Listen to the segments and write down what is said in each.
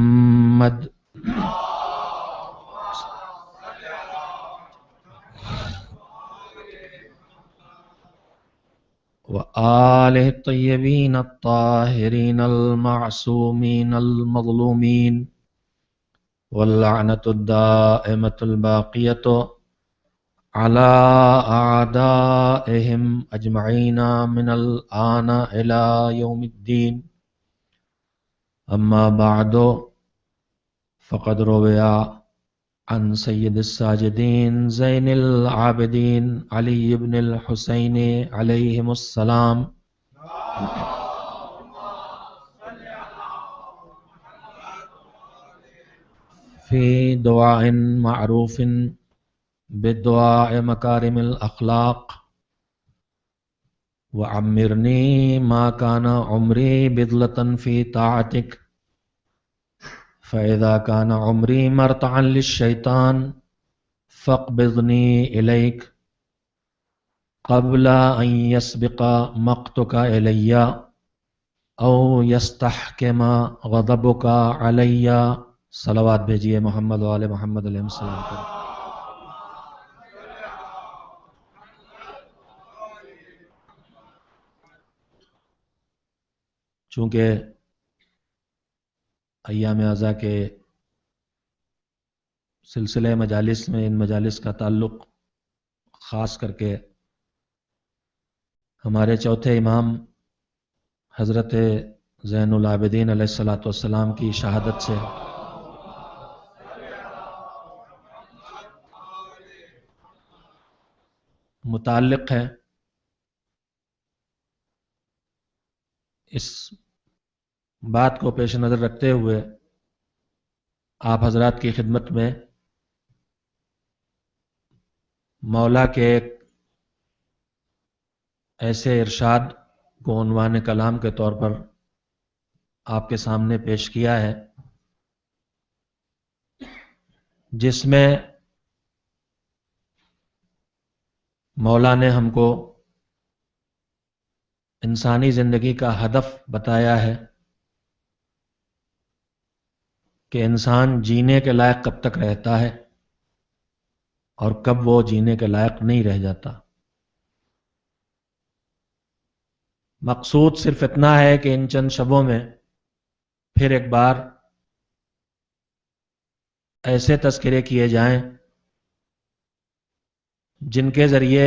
محمد وآله الطيبين الطاهرين المعصومين المظلومين واللعنة الدائمة الباقية على أعدائهم أجمعين من الآن إلى يوم الدين. أما بعد فقد روي عن سيد الساجدين زين العابدين علي بن الحسين عليهم السلام في دعاء معروف بدعاء مكارم الأخلاق: وعمرني ما كان عمري بضلة في طاعتك، فإذا كان عمري مرتعا للشيطان فاقبضني إليك قبل أن يسبق مقتك إلي أو يستحكم غضبك علي. صلوات بھیجیے محمد و آل محمد علیہ السلام پر. چونکہ ایام اعزا کے سلسلے مجالس میں ان مجالس کا تعلق خاص کر کے ہمارے چوتھے امام حضرت زین العابدین علیہ الصلوۃ والسلام کی شہادت سے متعلق ہے. اس بات کو پیش نظر رکھتے ہوئے آپ حضرات کی خدمت میں مولا کے ایک ایسے ارشاد کو عنوان کلام کے طور پر آپ کے سامنے پیش کیا ہے، جس میں مولا نے ہم کو انسانی زندگی کا ہدف بتایا ہے کہ انسان جینے کے لائق کب تک رہتا ہے اور کب وہ جینے کے لائق نہیں رہ جاتا. مقصود صرف اتنا ہے کہ ان چند شبوں میں پھر ایک بار ایسے تذکرے کیے جائیں جن کے ذریعے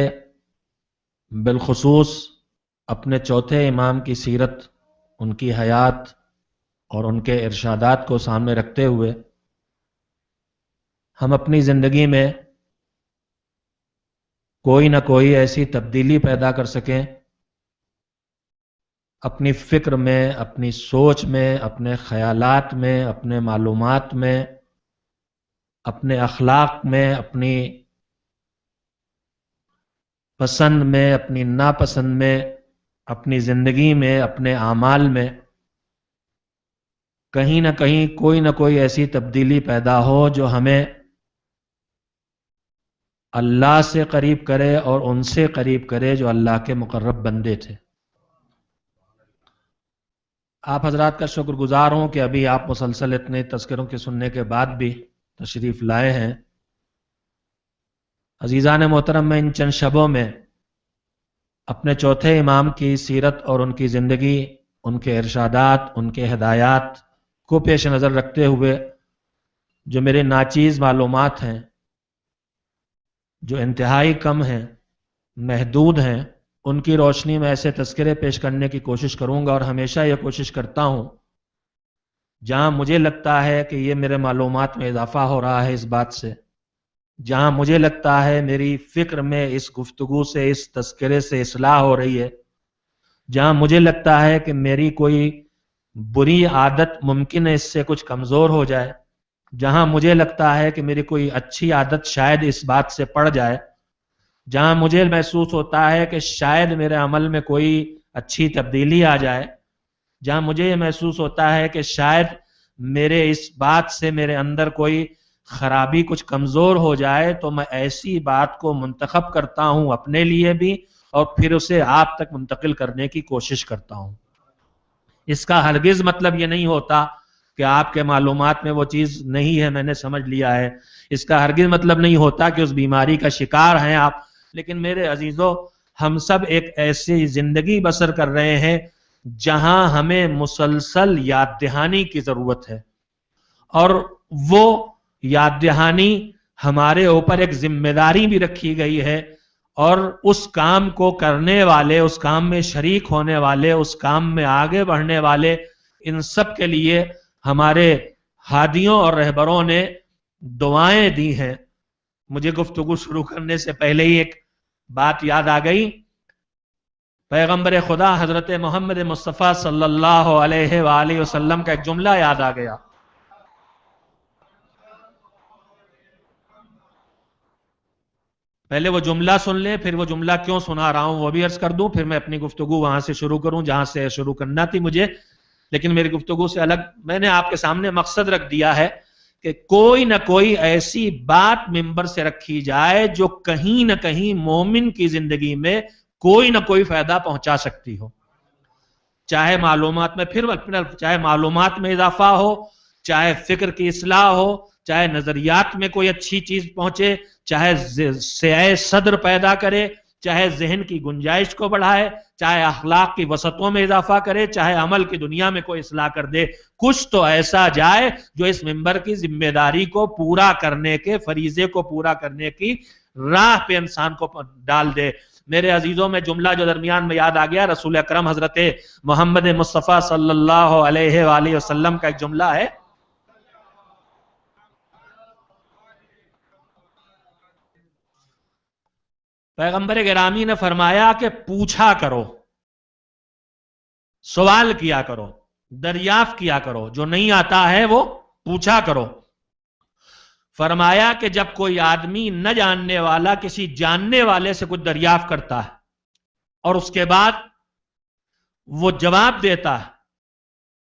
بالخصوص اپنے چوتھے امام کی سیرت، ان کی حیات اور ان کے ارشادات کو سامنے رکھتے ہوئے ہم اپنی زندگی میں کوئی نہ کوئی ایسی تبدیلی پیدا کر سکیں، اپنی فکر میں، اپنی سوچ میں، اپنے خیالات میں، اپنے معلومات میں، اپنے اخلاق میں، اپنی پسند میں، اپنی ناپسند میں، اپنی زندگی میں، اپنے اعمال میں کہیں نہ کہیں کوئی نہ کوئی ایسی تبدیلی پیدا ہو جو ہمیں اللہ سے قریب کرے اور ان سے قریب کرے جو اللہ کے مقرب بندے تھے. آپ حضرات کا شکر گزار ہوں کہ ابھی آپ مسلسل اتنے تذکروں کے سننے کے بعد بھی تشریف لائے ہیں. عزیزان محترم، میں ان چند شبوں میں اپنے چوتھے امام کی سیرت اور ان کی زندگی، ان کے ارشادات، ان کے ہدایات کو پیش نظر رکھتے ہوئے جو میرے ناچیز معلومات ہیں، جو انتہائی کم ہیں، محدود ہیں، ان کی روشنی میں ایسے تذکرے پیش کرنے کی کوشش کروں گا. اور ہمیشہ یہ کوشش کرتا ہوں جہاں مجھے لگتا ہے کہ یہ میرے معلومات میں اضافہ ہو رہا ہے اس بات سے، جہاں مجھے لگتا ہے میری فکر میں اس گفتگو سے، اس تذکرے سے اصلاح ہو رہی ہے، جہاں مجھے لگتا ہے کہ میری کوئی بری عادت ممکن ہے اس سے کچھ کمزور ہو جائے، جہاں مجھے لگتا ہے کہ میری کوئی اچھی عادت شاید اس بات سے پڑ جائے، جہاں مجھے محسوس ہوتا ہے کہ شاید میرے عمل میں کوئی اچھی تبدیلی آ جائے، جہاں مجھے یہ محسوس ہوتا ہے کہ شاید میرے اس بات سے میرے اندر کوئی خرابی کچھ کمزور ہو جائے، تو میں ایسی بات کو منتخب کرتا ہوں اپنے لیے بھی اور پھر اسے آپ تک منتقل کرنے کی کوشش کرتا ہوں. اس کا ہرگز مطلب یہ نہیں ہوتا کہ آپ کے معلومات میں وہ چیز نہیں ہے، میں نے سمجھ لیا ہے، اس کا ہرگز مطلب نہیں ہوتا کہ اس بیماری کا شکار ہیں آپ. لیکن میرے عزیزو، ہم سب ایک ایسی زندگی بسر کر رہے ہیں جہاں ہمیں مسلسل یاد دہانی کی ضرورت ہے، اور وہ یاد دہانی ہمارے اوپر ایک ذمہ داری بھی رکھی گئی ہے، اور اس کام کو کرنے والے، اس کام میں شریک ہونے والے، اس کام میں آگے بڑھنے والے، ان سب کے لیے ہمارے ہادیوں اور رہبروں نے دعائیں دی ہیں. مجھے گفتگو شروع کرنے سے پہلے ہی ایک بات یاد آ گئی. پیغمبر خدا حضرت محمد مصطفیٰ صلی اللہ علیہ وآلہ وسلم کا ایک جملہ یاد آ گیا. پہلے وہ جملہ سن لیں، پھر وہ جملہ کیوں سنا رہا ہوں وہ بھی عرض کر دوں، پھر میں اپنی گفتگو وہاں سے شروع کروں جہاں سے شروع کرنا تھی مجھے. لیکن میری گفتگو سے الگ میں نے آپ کے سامنے مقصد رکھ دیا ہے کہ کوئی نہ کوئی ایسی بات ممبر سے رکھی جائے جو کہیں نہ کہیں مومن کی زندگی میں کوئی نہ کوئی فائدہ پہنچا سکتی ہو. چاہے معلومات میں چاہے معلومات میں اضافہ ہو، چاہے فکر کی اصلاح ہو، چاہے نظریات میں کوئی اچھی چیز پہنچے، چاہے سعی صدر پیدا کرے، چاہے ذہن کی گنجائش کو بڑھائے، چاہے اخلاق کی وسعتوں میں اضافہ کرے، چاہے عمل کی دنیا میں کوئی اصلاح کر دے. کچھ تو ایسا جائے جو اس ممبر کی ذمہ داری کو پورا کرنے کے، فریضے کو پورا کرنے کی راہ پہ انسان کو ڈال دے. میرے عزیزوں میں جملہ جو درمیان میں یاد آ گیا، رسول اکرم حضرت محمد مصطفیٰ صلی اللہ علیہ وآلہ وسلم کا ایک جملہ ہے. پیغمبر گرامی نے فرمایا کہ پوچھا کرو، سوال کیا کرو، دریافت کیا کرو، جو نہیں آتا ہے وہ پوچھا کرو. فرمایا کہ جب کوئی آدمی نہ جاننے والا کسی جاننے والے سے کچھ دریافت کرتا ہے اور اس کے بعد وہ جواب دیتا ہے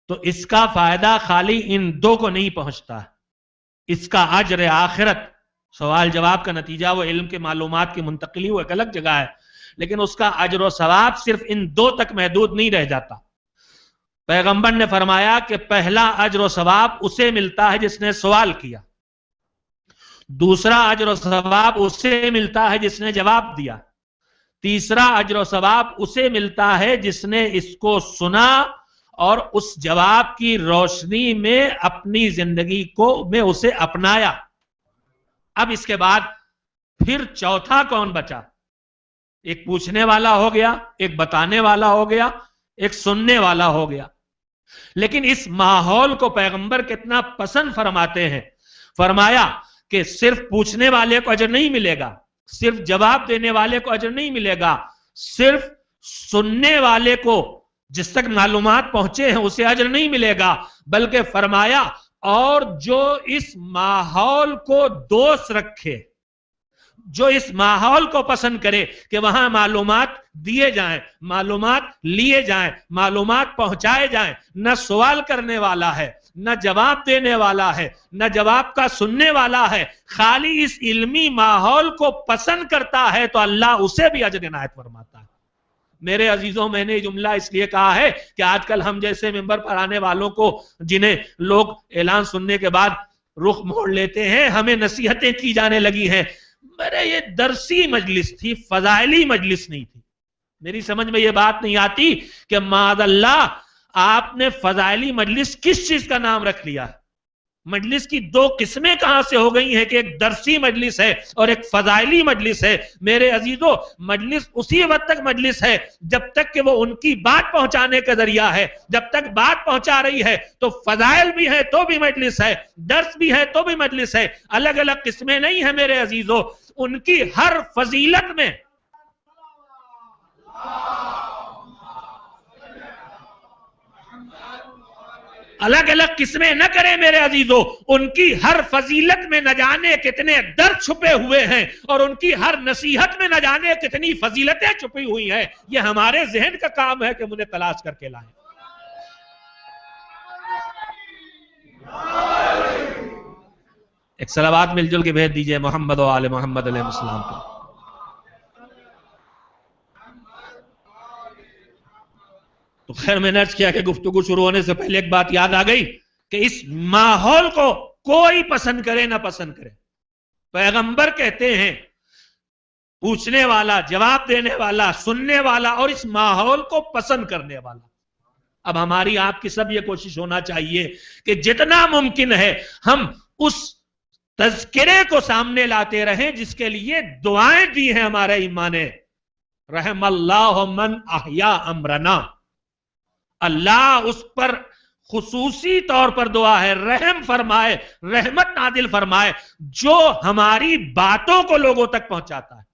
تو اس کا فائدہ خالی ان دو کو نہیں پہنچتا، اس کا اجر آخرت، سوال جواب کا نتیجہ وہ علم کے معلومات کی منتقلی وہ ایک الگ جگہ ہے، لیکن اس کا اجر و ثواب صرف ان دو تک محدود نہیں رہ جاتا. پیغمبر نے فرمایا کہ پہلا اجر و ثواب اسے ملتا ہے جس نے سوال کیا، دوسرا اجر و ثواب اسے ملتا ہے جس نے جواب دیا، تیسرا اجر و ثواب اسے ملتا ہے جس نے اس کو سنا اور اس جواب کی روشنی میں اپنی زندگی میں اسے اپنایا. اب اس کے بعد پھر چوتھا کون بچا؟ ایک پوچھنے والا ہو گیا، ایک بتانے والا ہو گیا، ایک سننے والا ہو گیا. لیکن اس ماحول کو پیغمبر کتنا پسند فرماتے ہیں. فرمایا کہ صرف پوچھنے والے کو اجر نہیں ملے گا، صرف جواب دینے والے کو اجر نہیں ملے گا، صرف سننے والے کو جس تک معلومات پہنچے ہیں اسے اجر نہیں ملے گا، بلکہ فرمایا اور جو اس ماحول کو دوست رکھے، جو اس ماحول کو پسند کرے کہ وہاں معلومات دیے جائیں، معلومات لیے جائیں، معلومات پہنچائے جائیں، نہ سوال کرنے والا ہے، نہ جواب دینے والا ہے، نہ جواب کا سننے والا ہے، خالی اس علمی ماحول کو پسند کرتا ہے تو اللہ اسے بھی اجر عنایت فرماتا ہے. میرے عزیزوں، میں نے یہ جملہ اس لیے کہا ہے کہ آج کل ہم جیسے ممبر پر آنے والوں کو جنہیں لوگ اعلان سننے کے بعد رخ موڑ لیتے ہیں، ہمیں نصیحتیں کی جانے لگی ہیں. میرے یہ درسی مجلس تھی، فضائلی مجلس نہیں تھی. میری سمجھ میں یہ بات نہیں آتی کہ معاذ اللہ آپ نے فضائلی مجلس کس چیز کا نام رکھ لیا. مجلس کی دو قسمیں کہاں سے ہو گئی ہیں کہ ایک درسی مجلس ہے اور ایک فضائلی مجلس ہے. میرے عزیزو، مجلس اسی وقت تک مجلس ہے جب تک کہ وہ ان کی بات پہنچانے کا ذریعہ ہے. جب تک بات پہنچا رہی ہے تو فضائل بھی ہے تو بھی مجلس ہے، درس بھی ہے تو بھی مجلس ہے. الگ الگ قسمیں نہیں ہیں میرے عزیزو. ان کی ہر فضیلت میں الگ الگ قسمیں نہ کریں میرے عزیزو. ان کی ہر فضیلت میں نہ جانے کتنے درد چھپے ہوئے ہیں اور ان کی ہر نصیحت میں نہ جانے کتنی فضیلتیں چھپی ہوئی ہیں. یہ ہمارے ذہن کا کام ہے کہ انہیں تلاش کر کے لائیں. ایک صلوات مل جل کے بھیج دیجئے محمد و آل محمد علیہ السلام پر. تو خیر، میں نے عرض کیا کہ گفتگو شروع ہونے سے پہلے ایک بات یاد آ گئی کہ اس ماحول کو کوئی پسند کرے نہ پسند کرے، پیغمبر کہتے ہیں پوچھنے والا، جواب دینے والا، سننے والا اور اس ماحول کو پسند کرنے والا۔ اب ہماری آپ کی سب یہ کوشش ہونا چاہیے کہ جتنا ممکن ہے ہم اس تذکرے کو سامنے لاتے رہیں جس کے لیے دعائیں دی ہیں ہمارے ایمان نے، رحم اللہ من احیا امرنا، اللہ اس پر خصوصی طور پر دعا ہے، رحم فرمائے، رحمت نازل فرمائے جو ہماری باتوں کو لوگوں تک پہنچاتا ہے۔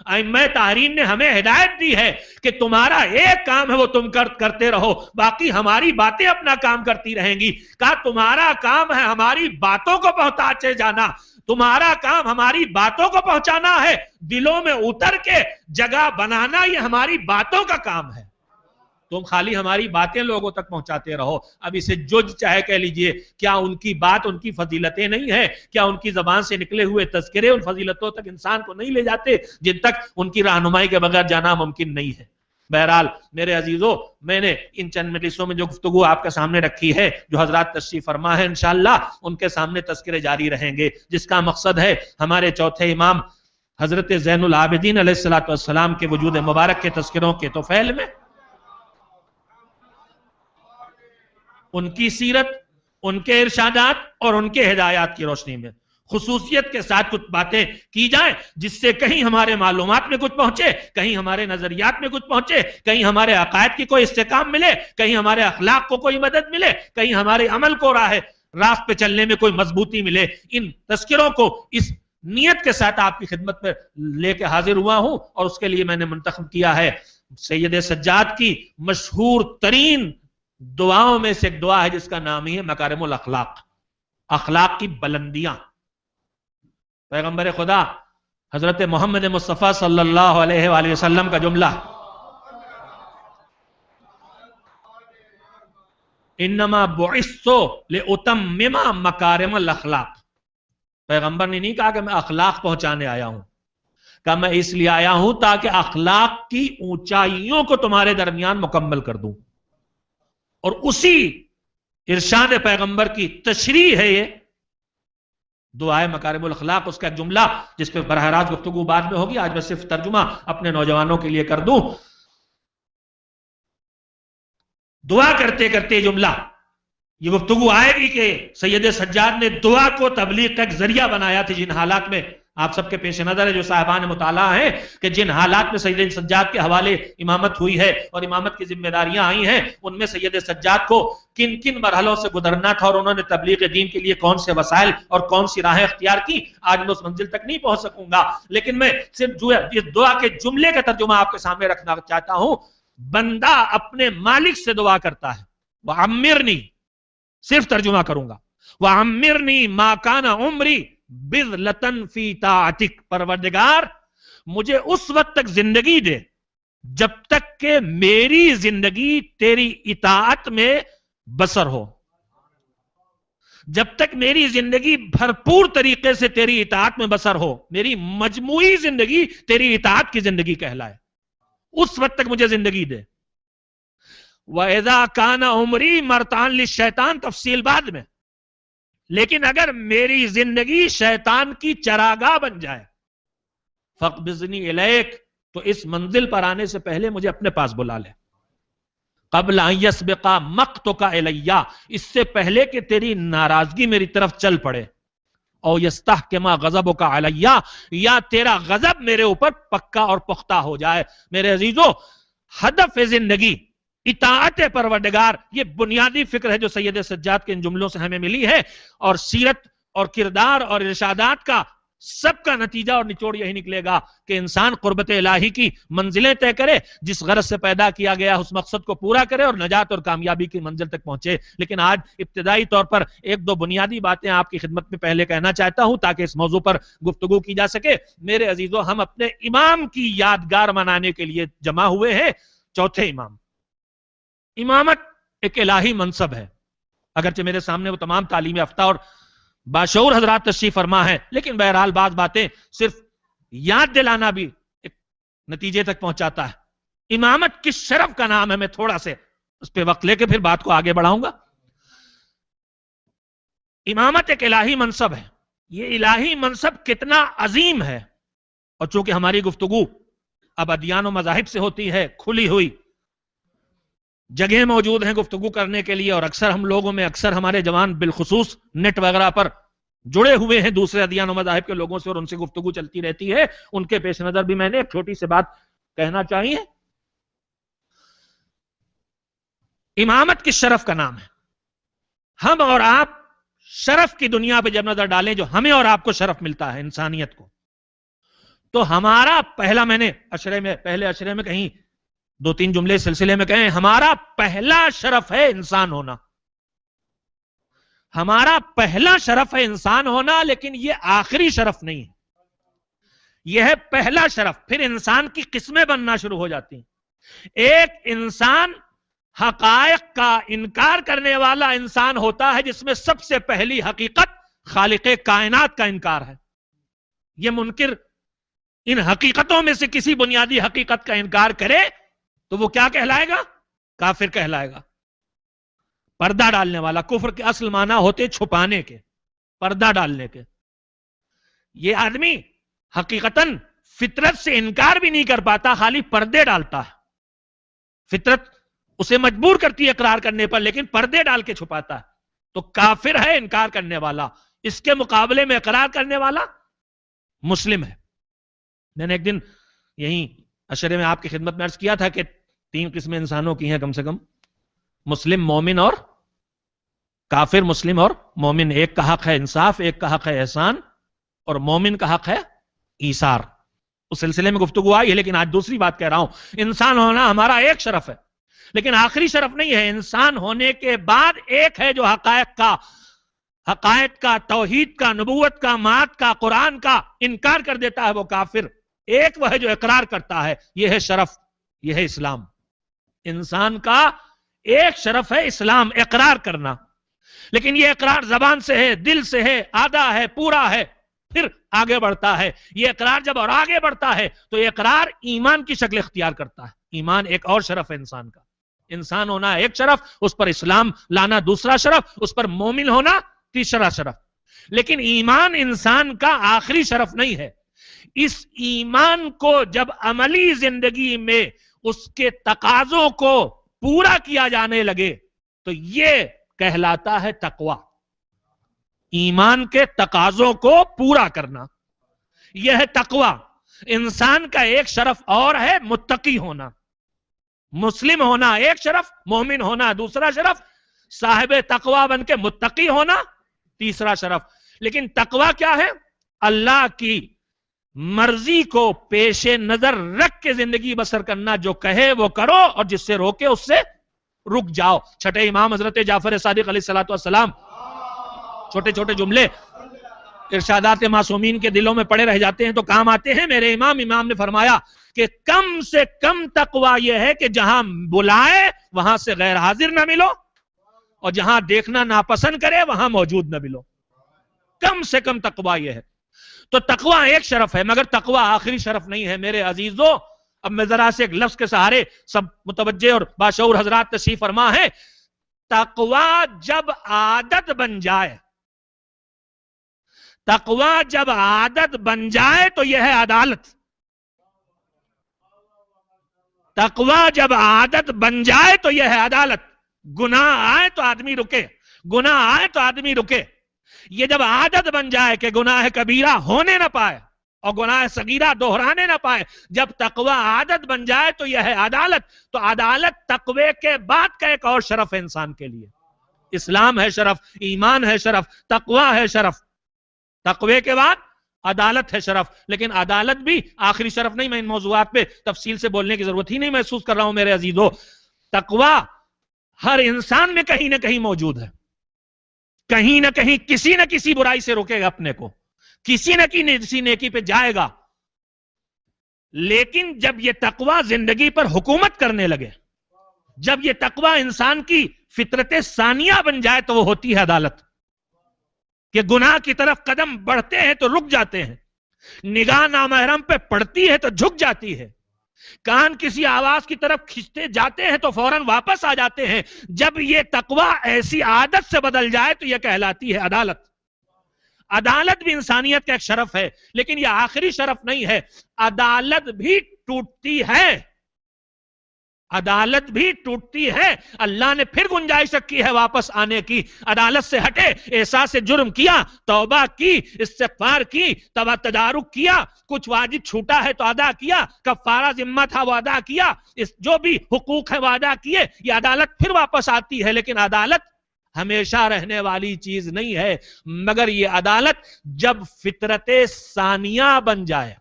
ائمہ تحریر نے ہمیں ہدایت دی ہے کہ تمہارا ایک کام ہے وہ تم کرتے رہو، باقی ہماری باتیں اپنا کام کرتی رہیں گی۔ کہا تمہارا کام ہے ہماری باتوں کو پہنچاتے جانا، تمہارا کام ہماری باتوں کو پہنچانا ہے، دلوں میں اتر کے جگہ بنانا یہ ہماری باتوں کا کام ہے، تم خالی ہماری باتیں لوگوں تک پہنچاتے رہو۔ اب اسے جو چاہے کہہ لیجئے، کیا ان کی بات ان کی فضیلتیں نہیں ہیں؟ کیا ان کی زبان سے نکلے ہوئے تذکرے ان فضیلتوں تک انسان کو نہیں لے جاتے جن تک ان کی رہنمائی کے بغیر جانا ممکن نہیں ہے؟ بہرحال میرے عزیزوں، میں نے ان چند مجلسوں میں جو گفتگو آپ کے سامنے رکھی ہے، جو حضرات تشریف فرما ہے، انشاءاللہ ان کے سامنے تذکرے جاری رہیں گے، جس کا مقصد ہے ہمارے چوتھے امام حضرت زین العابدین علیہ السلام کے وجود مبارک کے تذکروں کے طفیل میں ان کی سیرت، ان کے ارشادات اور ان کے ہدایات کی روشنی میں خصوصیت کے ساتھ کچھ باتیں کی جائیں جس سے کہیں ہمارے معلومات میں کچھ پہنچے، کہیں ہمارے نظریات میں کچھ پہنچے، کہیں ہمارے عقائد کی کوئی استحکام ملے، کہیں ہمارے اخلاق کو کوئی مدد ملے، کہیں ہمارے عمل کو راست پہ چلنے میں کوئی مضبوطی ملے۔ ان تذکروں کو اس نیت کے ساتھ آپ کی خدمت میں لے کے حاضر ہوا ہوں، اور اس کے لیے میں نے منتخب کیا ہے سید سجاد کی مشہور ترین دعاؤں میں سے ایک دعا ہے جس کا نام ہی ہے مکارم الاخلاق، اخلاق کی بلندیاں۔ پیغمبر خدا حضرت محمد مصطفیٰ صلی اللہ علیہ وآلہ وسلم کا جملہ، انما بعثت لاتمم مکارم الاخلاق، پیغمبر نے نہیں کہا کہ میں اخلاق پہنچانے آیا ہوں، کہا میں اس لیے آیا ہوں تاکہ اخلاق کی اونچائیوں کو تمہارے درمیان مکمل کر دوں۔ اور اسی ارشاد پیغمبر کی تشریح ہے یہ دعائے مکارم الاخلاق، اس کا ایک جملہ جس پہ براہ راست گفتگو بعد میں ہوگی، آج میں صرف ترجمہ اپنے نوجوانوں کے لیے کر دوں۔ دعا کرتے کرتے جملہ یہ گفتگو آئے گی کہ سید سجاد نے دعا کو تبلیغ کا ایک ذریعہ بنایا تھا جن حالات میں آپ سب کے پیش نظر ہے، جو صاحبان مطالعہ ہیں، کہ جن حالات میں سید سجاد کے حوالے امامت ہوئی ہے اور امامت کی ذمہ داریاں آئی ہیں، ان میں سید سجاد کو کن کن مرحلوں سے گزرنا تھا اور انہوں نے تبلیغ دین کے لیے کون سے وسائل اور کون سی راہیں اختیار کی۔ آج میں اس منزل تک نہیں پہنچ سکوں گا، لیکن میں صرف جو اس دعا کے جملے کا ترجمہ آپ کے سامنے رکھنا چاہتا ہوں۔ بندہ اپنے مالک سے دعا کرتا ہے، وَعَمِّرْنِي، صرف ترجمہ کروں گا، وَعَمِّرْنِي مَا كَانَ عُمْرِي بِذْلَةً فِي طَاعَتِكَ، پروردگار مجھے اس وقت تک زندگی دے جب تک کہ میری زندگی تیری اطاعت میں بسر ہو، جب تک میری زندگی بھرپور طریقے سے تیری اطاعت میں بسر ہو، میری مجموعی زندگی تیری اطاعت کی زندگی کہلائے، اس وقت تک مجھے زندگی دے۔ وَإِذَا كَانَ عُمْرِي مَرْتَعًا لِلشَّيْطَانِ، تفصیل بعد میں، لیکن اگر میری زندگی شیطان کی چراگاہ بن جائے، فَاقْبِضْنِي إِلَيْكَ، تو اس منزل پر آنے سے پہلے مجھے اپنے پاس بلا لے، قبل ان يسبق مقتك إلي، اس سے پہلے کہ تیری ناراضگی میری طرف چل پڑے، او يستحكم غضبك علي، یا تیرا غضب میرے اوپر پکا اور پختہ ہو جائے۔ میرے عزیزو، ہدف زندگی اطاعت پروردگار، یہ بنیادی فکر ہے جو سید سجاد کے ان جملوں سے ہمیں ملی ہے، اور سیرت اور کردار اور ارشادات کا سب کا نتیجہ اور نچوڑ یہی نکلے گا کہ انسان قربت الہی کی منزلیں طے کرے، جس غرض سے پیدا کیا گیا اس مقصد کو پورا کرے اور نجات اور کامیابی کی منزل تک پہنچے۔ لیکن آج ابتدائی طور پر ایک دو بنیادی باتیں آپ کی خدمت میں پہلے کہنا چاہتا ہوں تاکہ اس موضوع پر گفتگو کی جا سکے۔ میرے عزیزو، ہم اپنے امام کی یادگار منانے کے لیے جمع ہوئے ہیں، چوتھے امام۔ امامت ایک الہی منصب ہے، اگرچہ میرے سامنے وہ تمام تعلیم یافتہ اور باشعور حضرات تشریف فرما ہے، لیکن بہرحال بعض باتیں صرف یاد دلانا بھی ایک نتیجے تک پہنچاتا ہے۔ امامت کس شرف کا نام ہے، میں تھوڑا سے اس پہ وقت لے کے پھر بات کو آگے بڑھاؤں گا۔ امامت ایک الہی منصب ہے. یہ الہی منصب کتنا عظیم ہے، اور چونکہ ہماری گفتگو اب ادیان و مذاہب سے ہوتی ہے، کھلی ہوئی جگہ موجود ہیں گفتگو کرنے کے لیے، اور اکثر ہم لوگوں میں اکثر ہمارے جوان بالخصوص نیٹ وغیرہ پر جڑے ہوئے ہیں دوسرے ادیان و مذاہب کے لوگوں سے، اور ان سے گفتگو چلتی رہتی ہے. ان کے پیش نظر بھی میں نے ایک چھوٹی سی بات کہنا چاہیے. امامت کس شرف کا نام ہے؟ ہم اور آپ شرف کی دنیا پہ جب نظر ڈالیں، جو ہمیں اور آپ کو شرف ملتا ہے انسانیت کو، تو ہمارا پہلا، میں نے پہلے اشرے میں کہیں 2-3 جملے سلسلے میں کہیں، ہمارا پہلا شرف ہے انسان ہونا. ہمارا پہلا شرف ہے انسان ہونا، لیکن یہ آخری شرف نہیں ہے. یہ ہے پہلا شرف. پھر انسان کی قسمیں بننا شروع ہو جاتی ہیں. ایک انسان حقائق کا انکار کرنے والا انسان ہوتا ہے، جس میں سب سے پہلی حقیقت خالق کائنات کا انکار ہے. یہ منکر ان حقیقتوں میں سے کسی بنیادی حقیقت کا انکار کرے تو وہ کیا کہلائے گا؟ کافر کہلائے گا. پردہ ڈالنے والا. کفر کے اصل معنی ہوتے چھپانے کے، پردہ ڈالنے کے. یہ آدمی حقیقتاً فطرت سے انکار بھی نہیں کر پاتا، خالی پردے ڈالتا ہے. فطرت اسے مجبور کرتی ہے اقرار کرنے پر، لیکن پردے ڈال کے چھپاتا ہے. تو کافر ہے انکار کرنے والا. اس کے مقابلے میں اقرار کرنے والا مسلم ہے. میں نے ایک دن یہیں اشرے میں آپ کی خدمت میں عرض کیا تھا کہ 3 قسمیں انسانوں کی ہیں کم سے کم: مسلم، مومن اور کافر. مسلم اور مومن، ایک کا حق ہے انصاف، ایک کا حق ہے احسان، اور مومن کا حق ہے ایثار. اس سلسلے میں گفتگو آئی ہے، لیکن آج دوسری بات کہہ رہا ہوں. انسان ہونا ہمارا ایک شرف ہے، لیکن آخری شرف نہیں ہے. انسان ہونے کے بعد ایک ہے جو حقائق کا، توحید کا، نبوت کا، معاد کا، قرآن کا انکار کر دیتا ہے، وہ کافر. ایک وہ ہے جو اقرار کرتا ہے. یہ ہے شرف، یہ ہے اسلام. انسان کا ایک شرف ہے اسلام، اقرار کرنا. لیکن یہ اقرار زبان سے ہے، دل سے ہے، آدھا ہے، پورا ہے، پھر آگے بڑھتا ہے. یہ اقرار جب اور آگے بڑھتا ہے تو یہ اقرار ایمان کی شکل اختیار کرتا ہے. ایمان ایک اور شرف ہے انسان کا. انسان ہونا ایک شرف، اس پر اسلام لانا دوسرا شرف، اس پر مومن ہونا تیسرا شرف. لیکن ایمان انسان کا آخری شرف نہیں ہے. اس ایمان کو جب عملی زندگی میں اس کے تقاضوں کو پورا کیا جانے لگے تو یہ کہلاتا ہے تقویٰ. ایمان کے تقاضوں کو پورا کرنا، یہ ہے تقویٰ. انسان کا ایک شرف اور ہے متقی ہونا. مسلم ہونا ایک شرف، مومن ہونا دوسرا شرف، صاحب تقویٰ بن کے متقی ہونا تیسرا شرف. لیکن تقویٰ کیا ہے؟ اللہ کی مرضی کو پیش نظر رکھ کے زندگی بسر کرنا. جو کہے وہ کرو، اور جس سے روکے اس سے رک جاؤ. چھٹے امام حضرت جعفر صادق علیہ السلام، چھوٹے چھوٹے جملے ارشادات معصومین کے دلوں میں پڑے رہ جاتے ہیں تو کام آتے ہیں. میرے امام نے فرمایا کہ کم سے کم تقویٰ یہ ہے کہ جہاں بلائے وہاں سے غیر حاضر نہ ملو، اور جہاں دیکھنا ناپسند کرے وہاں موجود نہ ملو. کم سے کم تقویٰ یہ ہے. تو تقویٰ ایک شرف ہے، مگر تقویٰ آخری شرف نہیں ہے میرے عزیزو. اب میں ذرا سے ایک لفظ کے سہارے، سب متوجہ اور باشعور حضرات تشریف فرما ہے. تقویٰ جب عادت بن جائے، تقویٰ جب عادت بن جائے تو یہ ہے عدالت. تقویٰ جب عادت بن جائے تو یہ ہے عدالت. گناہ آئے تو آدمی رکے، گناہ آئے تو آدمی رکے. یہ جب عادت بن جائے کہ گناہ کبیرہ ہونے نہ پائے اور گناہ صغیرہ دہرانے نہ پائے، جب تقویٰ عادت بن جائے تو یہ ہے عدالت. تو عدالت تقوی کے بعد کا ایک اور شرف ہے انسان کے لیے. اسلام ہے شرف، ایمان ہے شرف، تقویٰ ہے شرف. تقوی کے بعد عدالت ہے شرف. لیکن عدالت بھی آخری شرف نہیں. میں ان موضوعات پہ تفصیل سے بولنے کی ضرورت ہی نہیں محسوس کر رہا ہوں میرے عزیزو. تقویٰ ہر انسان میں کہیں نہ کہیں موجود ہے. کہیں نہ کہیں کسی نہ کسی برائی سے روکے گا اپنے کو، کسی نہ کسی نیکی پہ جائے گا. لیکن جب یہ تقویٰ زندگی پر حکومت کرنے لگے، جب یہ تقویٰ انسان کی فطرت ثانیہ بن جائے تو وہ ہوتی ہے عدالت. کہ گناہ کی طرف قدم بڑھتے ہیں تو رک جاتے ہیں، نگاہ نامحرم پہ پڑتی ہے تو جھک جاتی ہے، کان کسی آواز کی طرف کھینچتے جاتے ہیں تو فوراً واپس آ جاتے ہیں. جب یہ تقوی ایسی عادت سے بدل جائے تو یہ کہلاتی ہے عدالت. عدالت بھی انسانیت کا ایک شرف ہے، لیکن یہ آخری شرف نہیں ہے. عدالت بھی ٹوٹتی ہے، عدالت بھی ٹوٹتی ہے. اللہ نے پھر گنجائش رکھی ہے واپس آنے کی. عدالت سے ہٹے، احساس جرم کیا، توبہ کی، استغفار کی، تدارک کیا، کچھ واجب چھوٹا ہے تو ادا کیا، کفارہ ذمہ تھا وہ ادا کیا، جو بھی حقوق ہے وہ ادا کیے، یہ عدالت پھر واپس آتی ہے. لیکن عدالت ہمیشہ رہنے والی چیز نہیں ہے، مگر یہ عدالت جب فطرت ثانیہ بن جائے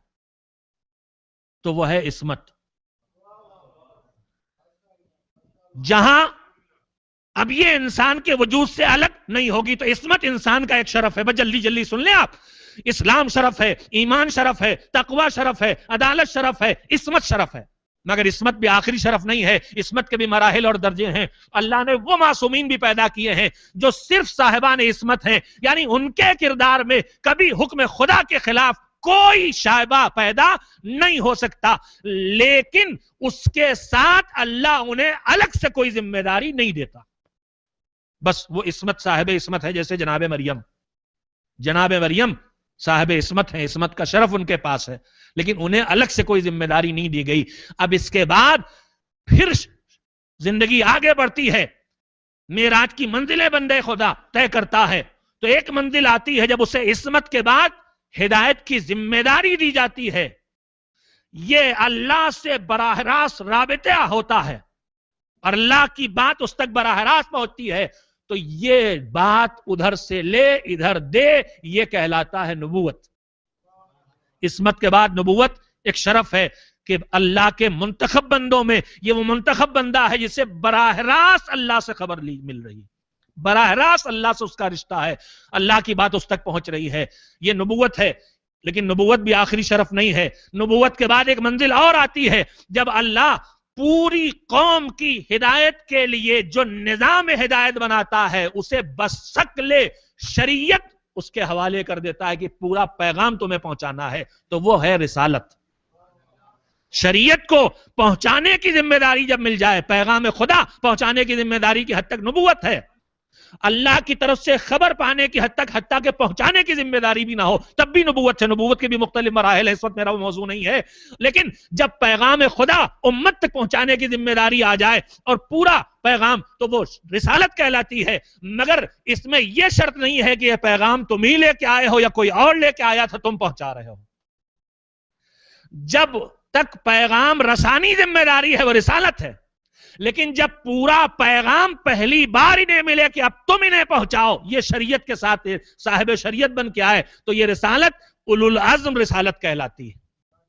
تو وہ ہے عصمت. جہاں اب یہ انسان کے وجود سے الگ نہیں ہوگی تو عصمت انسان کا ایک شرف ہے. بس جلدی جلدی سن لیں آپ. اسلام شرف ہے، ایمان شرف ہے، تقوی شرف ہے، عدالت شرف ہے، عصمت شرف ہے. مگر عصمت بھی آخری شرف نہیں ہے، عصمت کے بھی مراحل اور درجے ہیں. اللہ نے وہ معصومین بھی پیدا کیے ہیں جو صرف صاحبان عصمت ہیں، یعنی ان کے کردار میں کبھی حکم خدا کے خلاف کوئی شائبہ پیدا نہیں ہو سکتا، لیکن اس کے ساتھ اللہ انہیں الگ سے کوئی ذمہ داری نہیں دیتا. بس وہ عصمت صاحب عصمت ہے. جیسے جناب مریم صاحب عصمت ہیں، عصمت کا شرف ان کے پاس ہے، لیکن انہیں الگ سے کوئی ذمہ داری نہیں دی گئی. اب اس کے بعد پھر زندگی آگے بڑھتی ہے. معراج کی منزلیں بندے خدا طے کرتا ہے تو ایک منزل آتی ہے جب اسے عصمت کے بعد ہدایت کی ذمہ داری دی جاتی ہے. یہ اللہ سے براہ راست رابطہ ہوتا ہے اور اللہ کی بات اس تک براہ راست پہنچتی ہے، تو یہ بات ادھر سے لے ادھر دے، یہ کہلاتا ہے نبوت. عصمت کے بعد نبوت ایک شرف ہے کہ اللہ کے منتخب بندوں میں یہ وہ منتخب بندہ ہے جسے براہ راست اللہ سے خبر مل رہی ہے، براہ راست اللہ سے اس کا رشتہ ہے، اللہ کی بات اس تک پہنچ رہی ہے. یہ نبوت ہے. لیکن نبوت بھی آخری شرف نہیں ہے. نبوت کے بعد ایک منزل اور آتی ہے جب اللہ پوری قوم کی ہدایت کے لیے جو نظام ہدایت بناتا ہے اسے بشکل شریعت اس کے حوالے کر دیتا ہے کہ پورا پیغام تمہیں پہنچانا ہے، تو وہ ہے رسالت. شریعت کو پہنچانے کی ذمہ داری جب مل جائے، پیغام خدا پہنچانے کی ذمہ داری کی حد تک نبوت ہے. اللہ کی طرف سے خبر پانے کی حد تک، حتیٰ کہ پہنچانے کی ذمہ داری بھی نہ ہو، تب بھی نبوت ہے. نبوت کے بھی مختلف مراحل ہیں، اس وقت میرا وہ موضوع نہیں ہے. لیکن جب پیغام خدا امت تک پہنچانے کی ذمہ داری آ جائے اور پورا پیغام، تو وہ رسالت کہلاتی ہے. مگر اس میں یہ شرط نہیں ہے کہ یہ پیغام تم ہی لے کے آئے ہو یا کوئی اور لے کے آیا تھا تم پہنچا رہے ہو. جب تک پیغام رسانی ذمہ داری ہے وہ رسالت ہے، لیکن جب پورا پیغام پہلی بار انہیں ملے کہ اب تم انہیں پہنچاؤ، یہ شریعت کے ساتھ صاحب شریعت بن کے آئے، تو یہ رسالت اولو العزم رسالت کہلاتی ہے.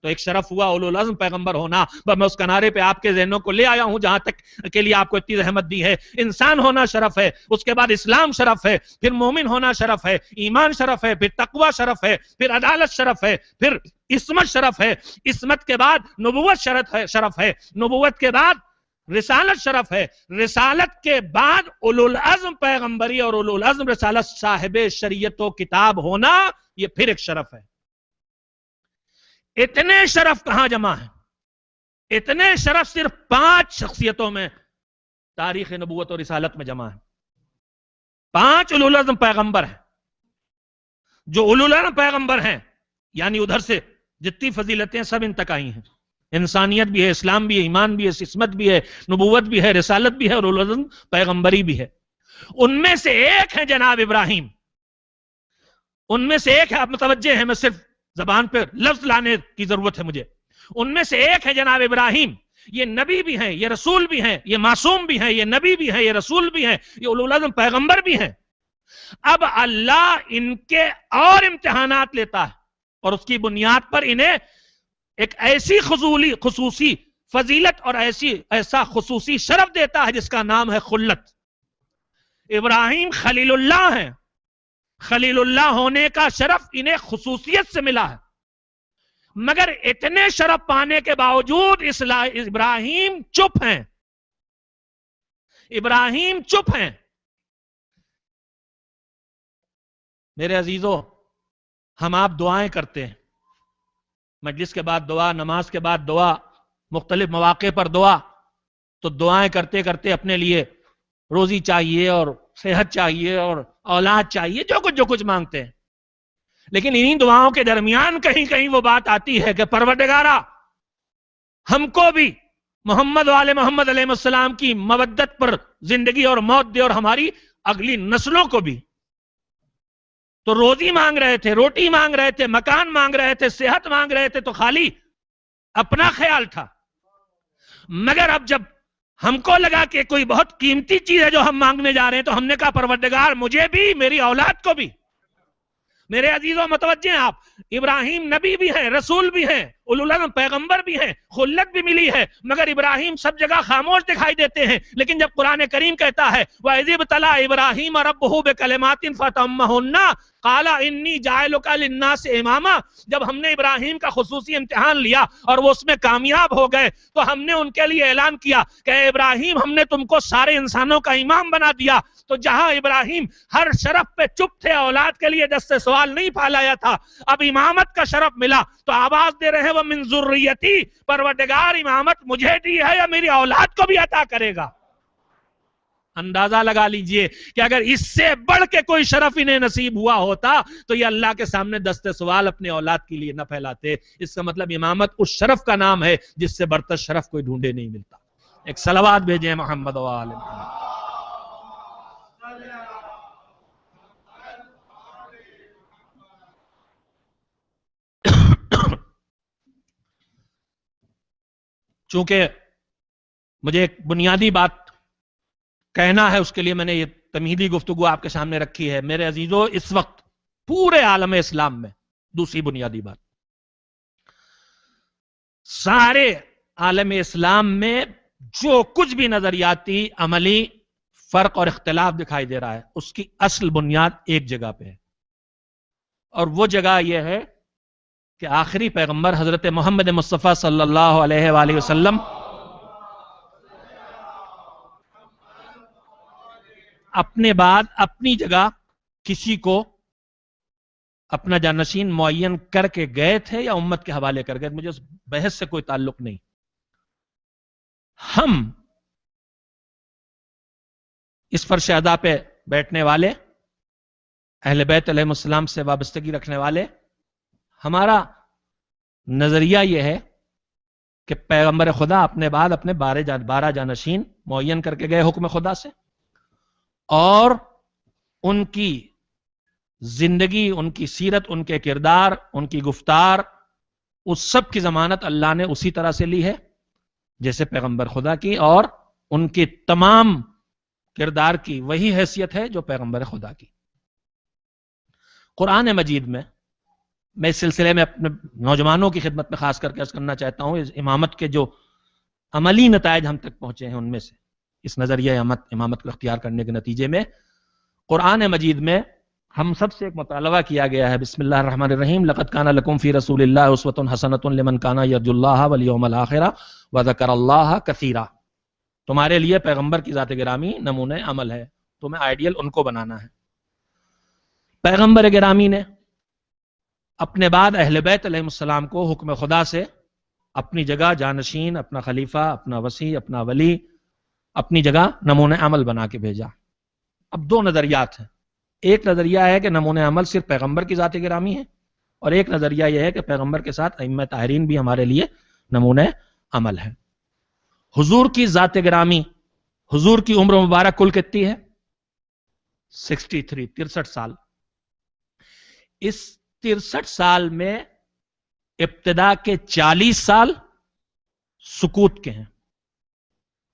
تو ایک شرف ہوا اولو العزم پیغمبر ہونا. میں اس کنارے پہ آپ کے ذہنوں کو لے آیا ہوں جہاں تک کے لیے آپ کو اتنی رحمت دی ہے. انسان ہونا شرف ہے، اس کے بعد اسلام شرف ہے، پھر مومن ہونا شرف ہے، ایمان شرف ہے، پھر تقوی شرف ہے، پھر عدالت شرف ہے، پھر عصمت شرف ہے. عصمت کے بعد نبوت شرف ہے، نبوت کے بعد رسالت شرف ہے، رسالت کے بعد اولو العزم پیغمبری اور اولو العزم رسالت صاحب شریعت و کتاب ہونا، یہ پھر ایک شرف ہے. اتنے شرف کہاں جمع ہیں؟ اتنے شرف صرف 5 شخصیتوں میں تاریخ نبوت اور رسالت میں جمع ہیں. 5 اولو العزم پیغمبر ہیں. جو اولو العزم پیغمبر ہیں یعنی ادھر سے جتنی فضیلتیں سب ان تک آئی ہیں. انسانیت بھی ہے، اسلام بھی ہے، ایمان بھی ہے، عصمت بھی ہے، نبوت بھی ہے، رسالت بھی ہے اور اولو العزم پیغمبری بھی ہے. ان میں سے ایک ہے جناب ابراہیم. ان میں سے ایک ہے، آپ متوجہ ہیں، میں صرف زبان پہ لفظ لانے کی ضرورت ہے مجھے. ان میں سے ایک ہے جناب ابراہیم. یہ نبی بھی ہیں، یہ رسول بھی ہیں، یہ معصوم بھی ہیں، یہ نبی بھی ہیں، یہ رسول بھی ہیں، یہ اولو العزم پیغمبر بھی ہیں. اب اللہ ان کے اور امتحانات لیتا ہے اور اس کی بنیاد پر انہیں ایک ایسی خصوصی فضیلت اور ایسا خصوصی شرف دیتا ہے جس کا نام ہے خلت. ابراہیم خلیل اللہ ہیں. خلیل اللہ ہونے کا شرف انہیں خصوصیت سے ملا ہے، مگر اتنے شرف پانے کے باوجود ابراہیم چپ ہیں. ابراہیم چپ ہیں. میرے عزیزو، ہم آپ دعائیں کرتے ہیں، مجلس کے بعد دعا، نماز کے بعد دعا، مختلف مواقع پر دعا، تو دعائیں کرتے کرتے اپنے لیے روزی چاہیے اور صحت چاہیے اور اولاد چاہیے، جو کچھ مانگتے ہیں. لیکن انہی دعاؤں کے درمیان کہیں کہیں وہ بات آتی ہے کہ پروردگارا ہم کو بھی محمد والے محمد علیہ السلام کی مودت پر زندگی اور موت دے، اور ہماری اگلی نسلوں کو بھی. تو روزی مانگ رہے تھے، روٹی مانگ رہے تھے، مکان مانگ رہے تھے، صحت مانگ رہے تھے، تو خالی اپنا خیال تھا. مگر اب جب ہم کو لگا کہ کوئی بہت قیمتی چیز ہے جو ہم مانگنے جا رہے ہیں، تو ہم نے کہا پروردگار مجھے بھی، میری اولاد کو بھی. میرے عزیزوں متوجہ ہیں آپ، ابراہیم نبی بھی ہیں، رسول بھی ہیں، اولو العزم پیغمبر بھی ہیں، خلت بھی ملی ہے، مگر ابراہیم سب جگہ خاموش دکھائی دیتے ہیں. لیکن جب قرآن کریم کہتا ہے وَإِذِ ابْتَلَىٰ إِبْرَاهِيمَ رَبُّهُ بِكَلِمَاتٍ فَأَتَمَّهُنَّ قَالَ إِنِّي جَاعِلُكَ لِلنَّاسِ إِمَامًا، جب ہم نے ابراہیم کا خصوصی امتحان لیا اور وہ اس میں کامیاب ہو گئے، تو ہم نے ان کے لیے اعلان کیا کہ اے ابراہیم ہم نے تم کو سارے انسانوں کا امام بنا دیا. تو جہاں ابراہیم ہر شرف پہ چپ تھے، اولاد کے لیے دست سوال نہیں پھیلایا تھا، اب امامت کا شرف ملا تو آواز دے رہے ہیں وہ من ذریتی، پروردگار امامت مجھے دی ہے یا میری اولاد کو بھی عطا کرے گا. اندازہ لگا لیجئے کہ اگر اس سے بڑھ کے کوئی شرف انہیں نصیب ہوا ہوتا تو یہ اللہ کے سامنے دست سوال اپنے اولاد کے لیے نہ پھیلاتے. اس کا مطلب امامت اس شرف کا نام ہے جس سے برتر شرف کوئی ڈھونڈے نہیں ملتا. ایک صلوات بھیجیں محمد و آل محمد. چونکہ مجھے ایک بنیادی بات کہنا ہے، اس کے لیے میں نے یہ تمہیدی گفتگو آپ کے سامنے رکھی ہے. میرے عزیزو، اس وقت پورے عالم اسلام میں دوسری بنیادی بات، سارے عالم اسلام میں جو کچھ بھی نظریاتی عملی فرق اور اختلاف دکھائی دے رہا ہے، اس کی اصل بنیاد ایک جگہ پہ ہے، اور وہ جگہ یہ ہے کہ آخری پیغمبر حضرت محمد مصطفیٰ صلی اللہ علیہ وآلہ وسلم اپنے بعد اپنی جگہ کسی کو اپنا جانشین معین کر کے گئے تھے یا امت کے حوالے کر گئے، مجھے اس بحث سے کوئی تعلق نہیں. ہم اس فرش ادا پہ بیٹھنے والے، اہل بیت علیہ السلام سے وابستگی رکھنے والے، ہمارا نظریہ یہ ہے کہ پیغمبر خدا اپنے بعد اپنے 12 جانشین معین کر کے گئے حکم خدا سے، اور ان کی زندگی، ان کی سیرت، ان کے کردار، ان کی گفتار، اس سب کی ضمانت اللہ نے اسی طرح سے لی ہے جیسے پیغمبر خدا کی، اور ان کے تمام کردار کی وہی حیثیت ہے جو پیغمبر خدا کی. قرآن مجید میں میں اس سلسلے میں اپنے نوجوانوں کی خدمت میں خاص کر کے عرض کرنا چاہتا ہوں، اس امامت کے جو عملی نتائج ہم تک پہنچے ہیں ان میں سے، اس نظریہ امامت کو اختیار کرنے کے نتیجے میں قرآن مجید میں ہم سب سے ایک مطالبہ کیا گیا ہے. بسم اللہ الرحمن الرحیم. لقد کان لکم فی رسول اللہ اسوۃ حسنۃ لمن کان یرجو اللہ والیوم الآخر وذکر اللہ کثیرا. تمہارے لیے پیغمبر کی ذات گرامی نمونہ عمل ہے، تمہیں آئیڈیل ان کو بنانا ہے. پیغمبر گرامی نے اپنے بعد اہل بیت علیہ السلام کو حکم خدا سے اپنی جگہ جانشین، اپنا خلیفہ، اپنا وصی، اپنا ولی، اپنی جگہ نمونہ عمل بنا کے بھیجا. اب دو نظریات ہیں. ایک نظریہ ہے کہ نمونہ عمل صرف پیغمبر کی ذات گرامی ہے، اور ایک نظریہ یہ ہے کہ پیغمبر کے ساتھ ائمہ طاہرین بھی ہمارے لیے نمونہ عمل ہے. حضور کی ذات گرامی، حضور کی عمر مبارک کل کتنی ہے؟ 63 سال. اس 63 سال میں ابتدا کے 40 سال سکوت کے ہیں.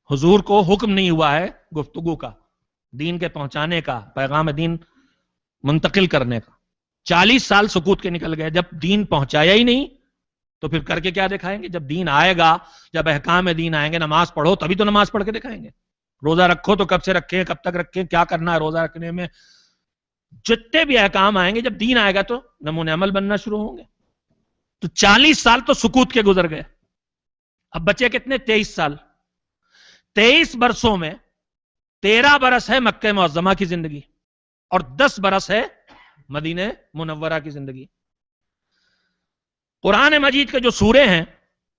حضور کو حکم نہیں ہوا ہے گفتگو کا، دین کے پہنچانے کا، پیغام دین منتقل کرنے کا. 40 سال سکوت کے نکل گئے. جب دین پہنچایا ہی نہیں تو پھر کر کے کیا دکھائیں گے؟ جب دین آئے گا، جب احکام دین آئیں گے، نماز پڑھو تبھی تو نماز پڑھ کے دکھائیں گے. روزہ رکھو تو کب سے رکھیں، کب تک رکھیں، کیا کرنا ہے روزہ رکھنے میں، جتنے بھی احکام آئیں گے جب دین آئے گا تو نمونہ عمل بننا شروع ہوں گے. تو 40 سال تو سکوت کے گزر گئے. اب بچے کتنے؟ 23 سال. 23 برسوں میں 13 برس ہے مکہ معظمہ کی زندگی اور 10 برس ہے مدینہ منورہ کی زندگی. قرآن مجید کے جو سورے ہیں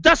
10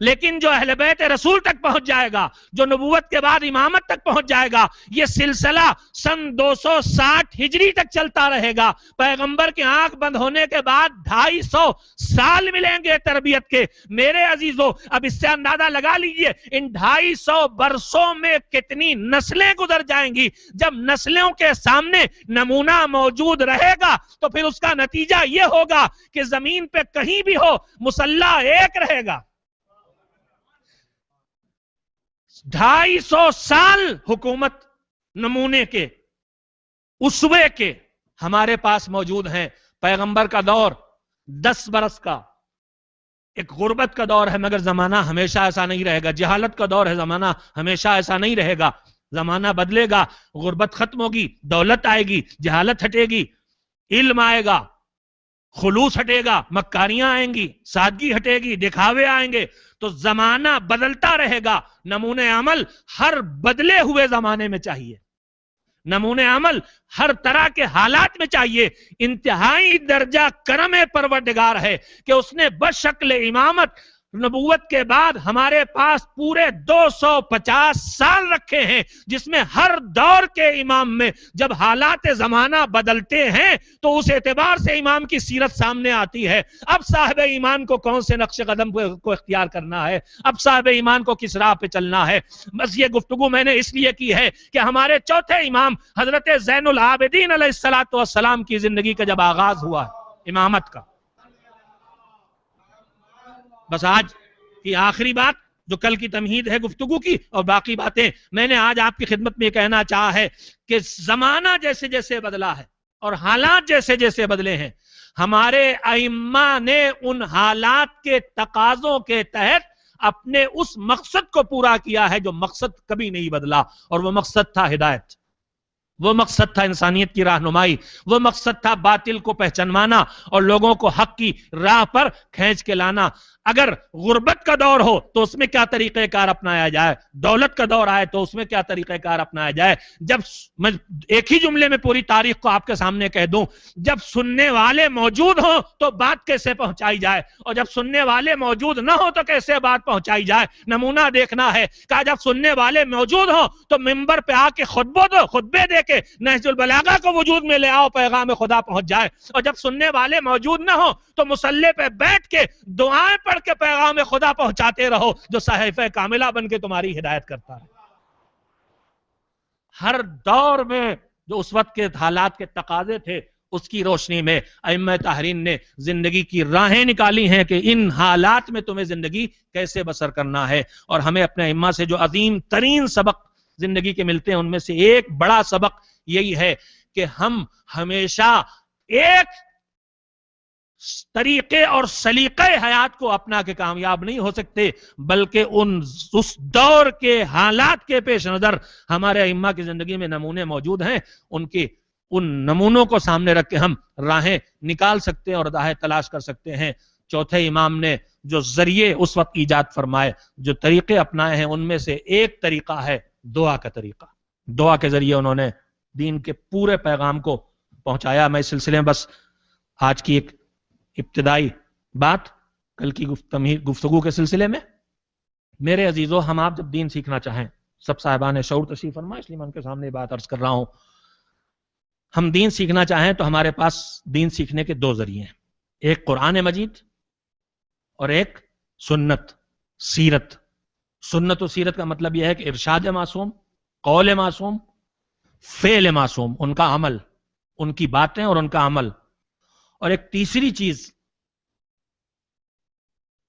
لیکن جو اہل بیت رسول تک پہنچ جائے گا، جو نبوت کے بعد امامت تک پہنچ جائے گا، یہ سلسلہ سن 260 ہجری تک چلتا رہے گا۔ پیغمبر کے آنکھ بند ہونے کے بعد 250 سال ملیں گے تربیت کے۔ میرے عزیزو، اب اس سے اندازہ لگا لیجئے ان 250 برسوں میں کتنی نسلیں گزر جائیں گی۔ جب نسلوں کے سامنے نمونہ موجود رہے گا تو پھر اس کا نتیجہ یہ ہوگا کہ زمین پہ کہیں بھی ہو مسلح ایک رہے گا۔ 250 سال حکومت نمونے کے، اسوے کے ہمارے پاس موجود ہیں۔ پیغمبر کا دور 10 برس کا ایک غربت کا دور ہے، مگر زمانہ ہمیشہ ایسا نہیں رہے گا۔ جہالت کا دور ہے، زمانہ ہمیشہ ایسا نہیں رہے گا۔ زمانہ بدلے گا، غربت ختم ہوگی، دولت آئے گی، جہالت ہٹے گی، علم آئے گا، خلوص ہٹے گا، مکاریاں آئیں گی، سادگی ہٹے گی، دکھاوے آئیں گے۔ تو زمانہ بدلتا رہے گا۔ نمونے عمل ہر بدلے ہوئے زمانے میں چاہیے، نمونے عمل ہر طرح کے حالات میں چاہیے۔ انتہائی درجہ کرم پروردگار ہے کہ اس نے بشکل امامت نبوت کے بعد ہمارے پاس پورے 250 سال رکھے ہیں، جس میں ہر دور کے امام میں جب حالات زمانہ بدلتے ہیں تو اس اعتبار سے امام کی سیرت سامنے آتی ہے۔ اب صاحب ایمان کو کون سے نقش قدم کو اختیار کرنا ہے، اب صاحب ایمان کو کس راہ پہ چلنا ہے۔ بس یہ گفتگو میں نے اس لیے کی ہے کہ ہمارے چوتھے امام حضرت زین العابدین علیہ السلام کی زندگی کا جب آغاز ہوا امامت کا، بس آج کی آخری بات جو کل کی تمہید ہے گفتگو کی، اور باقی باتیں میں نے آج آپ کی خدمت میں کہنا چاہا ہے کہ زمانہ جیسے جیسے بدلا ہے اور حالات جیسے جیسے بدلے ہیں، ہمارے ائمہ نے ان حالات کے تقاضوں کے تحت اپنے اس مقصد کو پورا کیا ہے جو مقصد کبھی نہیں بدلا، اور وہ مقصد تھا ہدایت، وہ مقصد تھا انسانیت کی رہنمائی، وہ مقصد تھا باطل کو پہچانوانا اور لوگوں کو حق کی راہ پر کھینچ کے لانا۔ اگر غربت کا دور ہو تو اس میں کیا طریقہ کار اپنایا جائے، دولت کا دور آئے تو اس میں کیا طریقہ کار اپنایا جائے۔ جب میں ایک ہی جملے میں پوری تاریخ کو آپ کے سامنے کہہ دوں، جب سننے والے موجود ہوں تو بات کیسے پہنچائی جائے، اور جب سننے والے موجود نہ ہو تو کیسے بات پہنچائی جائے۔ نمونہ دیکھنا ہے کہ جب سننے والے موجود ہوں تو ممبر پہ آ کے خطبے دے کے نہج البلاغہ کو وجود میں لے آؤ، پیغام خدا پہنچ جائے، اور جب سننے والے موجود نہ ہو تو مصلی پہ بیٹھ کے دعائیں پڑھ کے پیغام خدا پہنچاتے رہو، جو صحیفہ کاملہ بن کے تمہاری ہدایت کرتا ہے۔ ہر دور میں جو اس وقت کے حالات کے تقاضے تھے، اس کی روشنی میں ائمہ طاہرین نے زندگی کی راہیں نکالی ہیں کہ ان حالات میں تمہیں زندگی کیسے بسر کرنا ہے۔ اور ہمیں اپنے ائمہ سے جو عظیم ترین سبق زندگی کے ملتے ہیں، ان میں سے ایک بڑا سبق یہی ہے کہ ہم ہمیشہ ایک طریقے اور سلیقے حیات کو اپنا کے کامیاب نہیں ہو سکتے، بلکہ اس دور کے حالات کے پیش نظر ہمارے ائمہ کی زندگی میں نمونے موجود ہیں، ان نمونوں کو سامنے رکھ کے ہم راہیں نکال سکتے ہیں اور راہیں تلاش کر سکتے ہیں۔ چوتھے امام نے جو ذریعے اس وقت ایجاد فرمائے، جو طریقے اپنائے ہیں، ان میں سے ایک طریقہ ہے دعا کا طریقہ۔ دعا کے ذریعے انہوں نے دین کے پورے پیغام کو پہنچایا۔ میں اس سلسلے میں بس آج کی ایک ابتدائی بات کل کی گفتگو کے سلسلے میں، میرے عزیزو، ہم آپ جب دین سیکھنا چاہیں، سب صاحبان شعور تشریف فرما، اس لیے میں ان کے سامنے بات عرض کر رہا ہوں، ہم دین سیکھنا چاہیں تو ہمارے پاس دین سیکھنے کے دو ذریعے ہیں، ایک قرآن مجید اور ایک سنت، سیرت۔ سنت و سیرت کا مطلب یہ ہے کہ ارشاد معصوم، قول معصوم، فعل معصوم، ان کا عمل، ان کی باتیں اور ان کا عمل۔ اور ایک تیسری چیز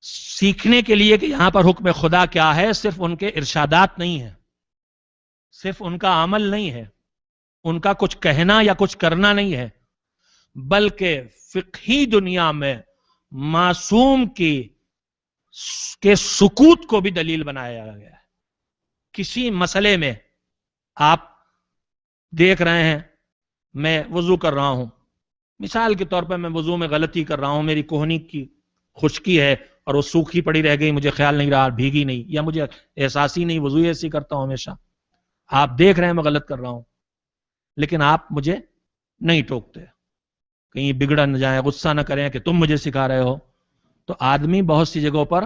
سیکھنے کے لیے کہ یہاں پر حکم خدا کیا ہے، صرف ان کے ارشادات نہیں ہیں، صرف ان کا عمل نہیں ہے، ان کا کچھ کہنا یا کچھ کرنا نہیں ہے، بلکہ فقہی دنیا میں معصوم کے سکوت کو بھی دلیل بنایا گیا ہے۔ کسی مسئلے میں آپ دیکھ رہے ہیں، میں وضو کر رہا ہوں، مثال کے طور پر میں وضو میں غلطی کر رہا ہوں، میری کوہنی کی خشکی ہے اور وہ سوکھی پڑی رہ گئی، مجھے خیال نہیں رہا، بھیگی نہیں، یا مجھے احساس ہی نہیں، وضو ایسی کرتا ہوں ہمیشہ، آپ دیکھ رہے ہیں میں غلط کر رہا ہوں، لیکن آپ مجھے نہیں ٹوکتے، کہیں بگڑ نہ جائیں، غصہ نہ کریں کہ تم مجھے سکھا رہے ہو۔ تو آدمی بہت سی جگہوں پر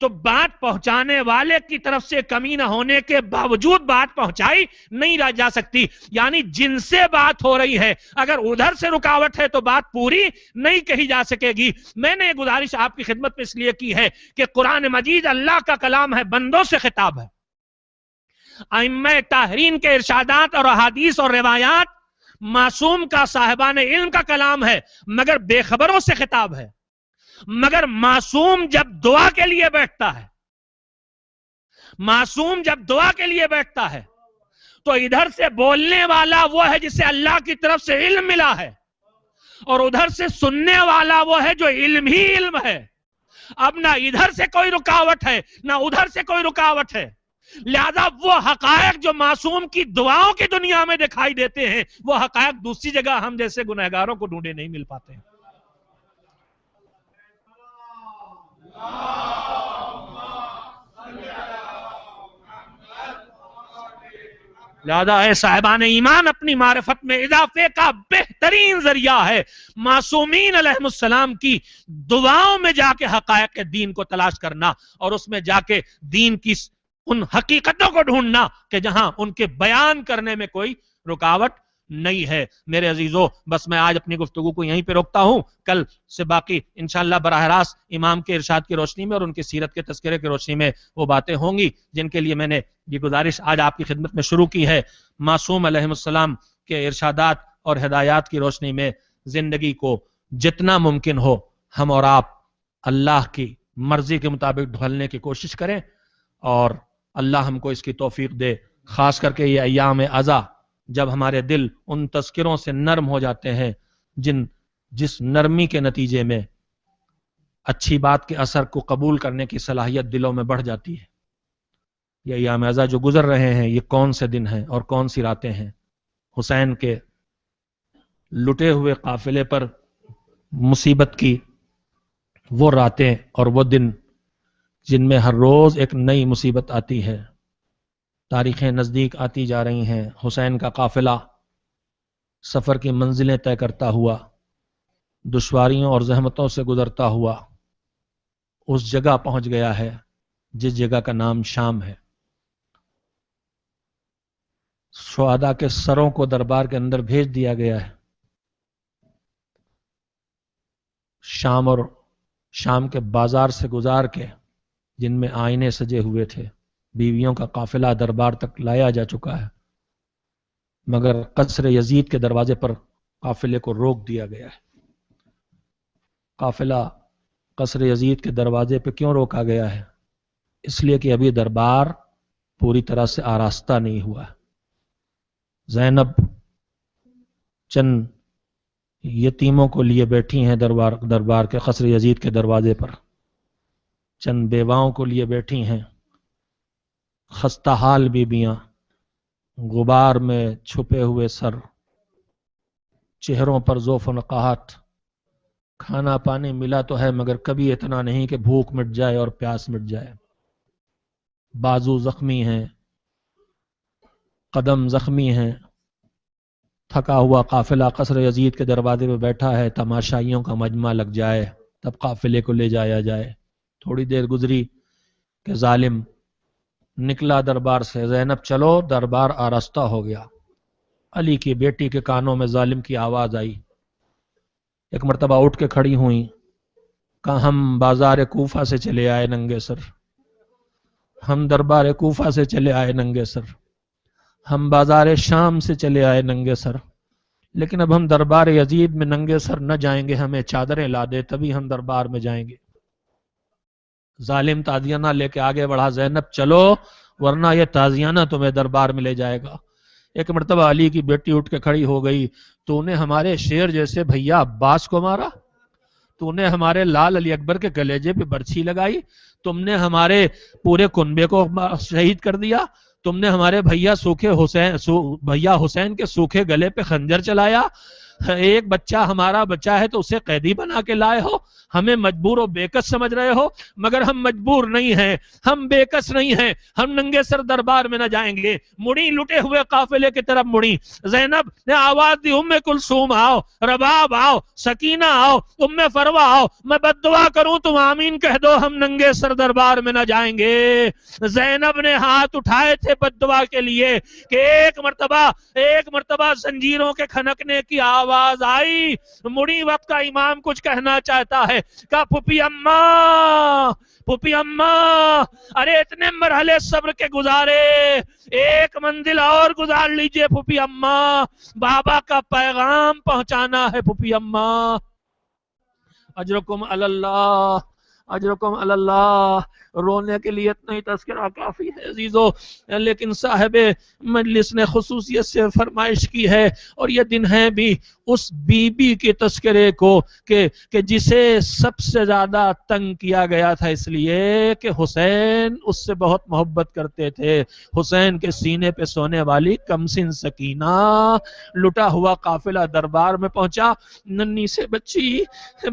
تو بات پہنچانے والے کی طرف سے کمی نہ ہونے کے باوجود بات پہنچائی نہیں جا سکتی. یعنی جن سے بات ہو رہی ہے اگر ادھر سے رکاوٹ ہے تو بات پوری نہیں کہی جا سکے گی. میں نے یہ گزارش آپ کی خدمت میں اس لیے کی ہے کہ قرآن مجید اللہ کا کلام ہے، بندوں سے خطاب ہے. ائمہ طاہرین کے ارشادات اور احادیث اور روایات معصوم کا، صاحبان علم کا کلام ہے، مگر بے خبروں سے خطاب ہے. مگر معصوم جب دعا کے لیے بیٹھتا ہے، معصوم جب دعا کے لیے بیٹھتا ہے تو ادھر سے بولنے والا وہ ہے جسے اللہ کی طرف سے علم ملا ہے، اور ادھر سے سننے والا وہ ہے جو علم ہی علم ہے. اب نہ ادھر سے کوئی رکاوٹ ہے نہ ادھر سے کوئی رکاوٹ ہے. لہذا وہ حقائق جو معصوم کی دعاؤں کی دنیا میں دکھائی دیتے ہیں وہ حقائق دوسری جگہ ہم جیسے گنہگاروں کو ڈھونڈے نہیں مل پاتے ہیں. لہذا اے صاحبان ایمان، اپنی معرفت میں اضافے کا بہترین ذریعہ ہے معصومین علیہ السلام کی دعاؤں میں جا کے حقائق دین کو تلاش کرنا، اور اس میں جا کے دین کی ان حقیقتوں کو ڈھونڈنا کہ جہاں ان کے بیان کرنے میں کوئی رکاوٹ نہیں ہے. میرے عزیزو، بس میں آج اپنی گفتگو کو یہیں پہ روکتا ہوں. کل سے باقی انشاءاللہ براہ راست امام کے ارشاد کی روشنی میں اور ان کی سیرت کے تذکرے کی روشنی میں وہ باتیں ہوں گی جن کے لیے میں نے یہ گزارش آج آپ کی خدمت میں شروع کی ہے. معصوم علیہ السلام کے ارشادات اور ہدایات کی روشنی میں زندگی کو جتنا ممکن ہو ہم اور آپ اللہ کی مرضی کے مطابق ڈھالنے کی کوشش کریں، اور اللہ ہم کو اس کی توفیق دے. خاص کر کے یہ ایام عزا جب ہمارے دل ان تذکروں سے نرم ہو جاتے ہیں جس نرمی کے نتیجے میں اچھی بات کے اثر کو قبول کرنے کی صلاحیت دلوں میں بڑھ جاتی ہے. یہ ایام عزا جو گزر رہے ہیں یہ کون سے دن ہیں اور کون سی راتیں ہیں؟ حسین کے لٹے ہوئے قافلے پر مصیبت کی وہ راتیں اور وہ دن جن میں ہر روز ایک نئی مصیبت آتی ہے. تاریخیں نزدیک آتی جا رہی ہیں. حسین کا قافلہ سفر کی منزلیں طے کرتا ہوا، دشواریوں اور زحمتوں سے گزرتا ہوا اس جگہ پہنچ گیا ہے جس جگہ کا نام شام ہے. شہداء کے سروں کو دربار کے اندر بھیج دیا گیا ہے. شام اور شام کے بازار سے گزار کے جن میں آئینے سجے ہوئے تھے، بیویوں کا قافلہ دربار تک لایا جا چکا ہے، مگر قصر یزید کے دروازے پر قافلے کو روک دیا گیا ہے. قافلہ قصر یزید کے دروازے پہ کیوں روکا گیا ہے؟ اس لیے کہ ابھی دربار پوری طرح سے آراستہ نہیں ہوا. زینب چند یتیموں کو لیے بیٹھی ہیں دربار کے قصر یزید کے دروازے پر، چند بیواؤں کو لیے بیٹھی ہیں. خستہ حال بیبیاں، غبار میں چھپے ہوئے سر، چہروں پر ضعف و نقاہت. کھانا پانی ملا تو ہے مگر کبھی اتنا نہیں کہ بھوک مٹ جائے اور پیاس مٹ جائے. بازو زخمی ہیں، قدم زخمی ہیں. تھکا ہوا قافلہ قصر یزید کے دروازے پہ بیٹھا ہے. تماشائیوں کا مجمع لگ جائے تب قافلے کو لے جایا جائے. تھوڑی دیر گزری کہ ظالم نکلا دربار سے. زینب چلو، دربار آراستہ ہو گیا. علی کی بیٹی کے کانوں میں ظالم کی آواز آئی. ایک مرتبہ اٹھ کے کھڑی ہوئی، کہا ہم بازار کوفہ سے چلے آئے ننگے سر، ہم دربار کوفہ سے چلے آئے ننگے سر، ہم بازار شام سے چلے آئے ننگے سر، لیکن اب ہم دربار یزید میں ننگے سر نہ جائیں گے. ہمیں چادریں لا دے تبھی ہم دربار میں جائیں گے. ظالم تازیانہ لے کے آگے بڑھا. زینب چلو ورنہ یہ تازیانہ تمہیں دربار میں لے جائے گا. ایک مرتبہ علی کی بیٹی اٹھ کے کھڑی ہو گئی. تو نے ہمارے شیر جیسے بھیا عباس کو مارا، تو نے ہمارے لال علی اکبر کے کلیجے پہ برچھی لگائی، تم نے ہمارے پورے کنبے کو شہید کر دیا، تم نے ہمارے بھیا حسین کے سوکھے گلے پہ خنجر چلایا. ایک بچہ ہمارا بچہ ہے تو اسے قیدی بنا کے لائے ہو، ہمیں مجبور و بےکس سمجھ رہے ہو، مگر ہم مجبور نہیں ہیں، ہم بےکس نہیں ہیں، ہم ننگے سر دربار میں نہ جائیں گے۔ مڑی لٹے ہوئے قافلے کی طرف مڑی، زینب نے آواز دی ام کلثوم آؤ، رباب آؤ، سکینہ آؤ، ام فروا آؤ، میں بد دعا کروں تم آمین کہہ دو، ہم ننگے سر دربار میں نہ جائیں گے۔ زینب نے ہاتھ اٹھائے تھے بد دعا کے لیے کہ ایک مرتبہ زنجیروں کے کھنکنے کی آواز آئی، مڑی وقت کا امام کچھ کہنا چاہتا ہے، کہا پھوپھی اماں ارے اتنے مرحلے صبر کے گزارے، ایک منزل اور گزار لیجئے پھوپھی اماں، بابا کا پیغام پہنچانا ہے پھوپھی اماں۔ اجرکم اللہ، اجرکم اللہ۔ رونے کے لیے اتنا ہی تذکرہ کافی ہے عزیزو، لیکن صاحب مجلس نے خصوصیت سے فرمائش کی ہے، اور یہ دن ہے بھی اس بی بی کے تذکرے کو کہ جسے سب سے زیادہ تنگ کیا گیا تھا، اس لیے کہ حسین اس سے بہت محبت کرتے تھے۔ حسین کے سینے پہ سونے والی کمسن سکینہ، لٹا ہوا قافلہ دربار میں پہنچا، ننھی سے بچی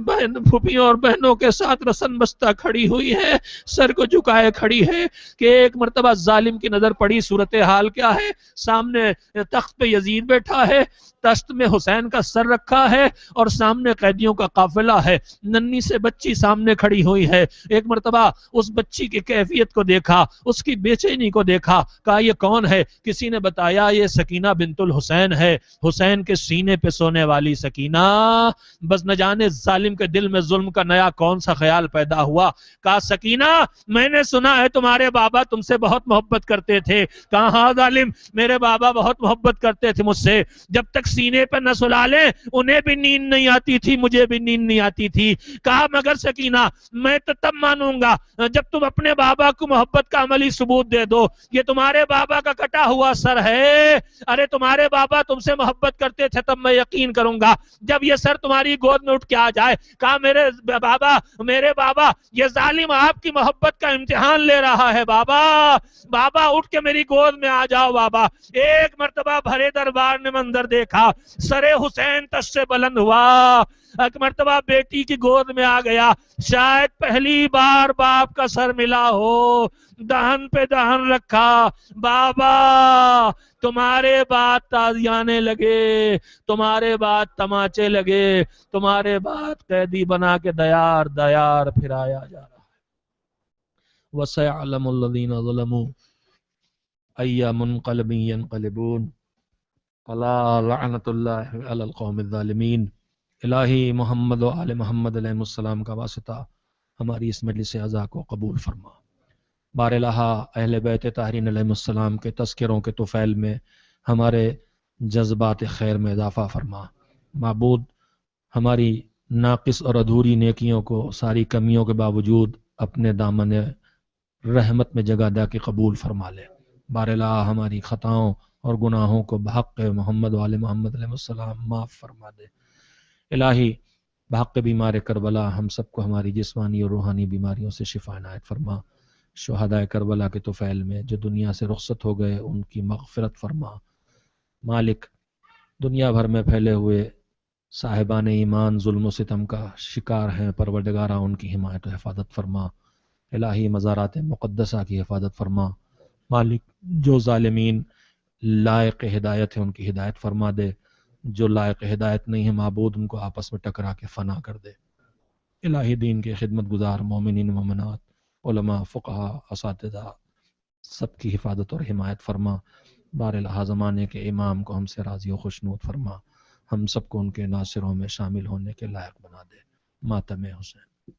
بہن پھوپھیوں اور بہنوں کے ساتھ رسن بستہ کھڑی ہوئی ہے، سر کو جھکائے کھڑی ہے کہ ایک مرتبہ ظالم کی نظر پڑی، صورتحال کیا ہے؟ سامنے تخت پہ یزید بیٹھا ہے، تخت میں حسین کا سر رکھا ہے اور سامنے قیدیوں کا قافلہ ہے، ننھی سے بچی سامنے کھڑی ہوئی ہے۔ ایک مرتبہ اس بچی کی کیفیت کو دیکھا، اس کی بے چینی کو دیکھا، کہا یہ کون ہے؟ کسی نے بتایا یہ سکینہ بنت الحسین ہے، حسین کے سینے پہ سونے والی سکینہ۔ بس نہ جانے ظالم کے دل میں ظلم کا نیا کون سا خیال پیدا ہوا، کہا سکینہ میں نے سنا ہے تمہارے بابا تم سے بہت محبت کرتے تھے۔ کہا ہاں ظالم، میرے بابا بہت محبت کرتے تھے مجھ سے، جب تک سینے پہ نہ سلا لیں انہیں بھی نیند نہیں آتی تھی، مجھے بھی نیند نہیں آتی تھی۔ کہا مگر سکینہ میں تو تب مانوں گا جب تم اپنے بابا کو محبت کا عملی ثبوت دے دو، یہ تمہارے بابا کا کٹا ہوا سر ہے، ارے تمہارے بابا تم سے محبت کرتے تھے تب میں یقین کروں گا، جب یہ سر تمہاری گود میں اٹھ کے آ جائے۔ کہا میرے بابا یہ ظالم آپ کی محبت کا امتحان لے رہا ہے، بابا اٹھ کے میری گود میں آ جاؤ بابا۔ ایک مرتبہ بھرے دربار نے منظر دیکھا، سر حسین تش سے بلند ہوا، ایک مرتبہ بیٹی کی گود میں آ گیا، شاید پہلی بار باپ کا سر ملا ہو، دہن پہ دہن رکھا، بابا تمہارے بعد تازیانے لگے، تمہارے بعد تماچے لگے، تمہارے بعد قیدی بنا کے دیار پھرایا جا رہا ہے۔ وَسَيَعْلَمُ الَّذِينَ ظَلَمُوا أَيَّ مُنْقَلَبٍ يَنْقَلِبُونَ أَلَا لَعْنَةُ اللَّهِ عَلَى الْقَوْمِ الظَّالِمِينَ۔ الہی محمد و آل محمد علیہ السلام کا واسطہ ہماری اس مجلس عزا کو قبول فرما۔ بار الہا اہل بیت طاہرین علیہ السلام کے تذکروں کے طفیل میں ہمارے جذبات خیر میں اضافہ فرما۔ معبود ہماری ناقص اور ادھوری نیکیوں کو ساری کمیوں کے باوجود اپنے دامن رحمت میں جگہ دے کے قبول فرما لے۔ بار الہا ہماری خطاؤں اور گناہوں کو بحق محمد و آل محمد علیہ السلام معاف فرما دے۔ الہی بحق بیمار کربلا ہم سب کو ہماری جسمانی اور روحانی بیماریوں سے شفا عنایت فرما۔ شہداء کربلا کے طفیل میں جو دنیا سے رخصت ہو گئے ان کی مغفرت فرما۔ مالک دنیا بھر میں پھیلے ہوئے صاحبان ایمان ظلم و ستم کا شکار ہیں، پروردگارہ ان کی حمایت و حفاظت فرما۔ الہی مزارات مقدسہ کی حفاظت فرما۔ مالک جو ظالمین لائق ہدایت ہیں ان کی ہدایت فرما دے، جو لائق ہدایت نہیں ہے معبود ان کو آپس میں ٹکرا کے فنا کر دے۔ الہی دین کے خدمت گزار مومنین مومنات، علماء، فقہا، اساتذہ سب کی حفاظت اور حمایت فرما۔ بار الہا زمانے کے امام کو ہم سے راضی و خوشنود فرما، ہم سب کو ان کے ناصروں میں شامل ہونے کے لائق بنا دے۔ ماتم حسین۔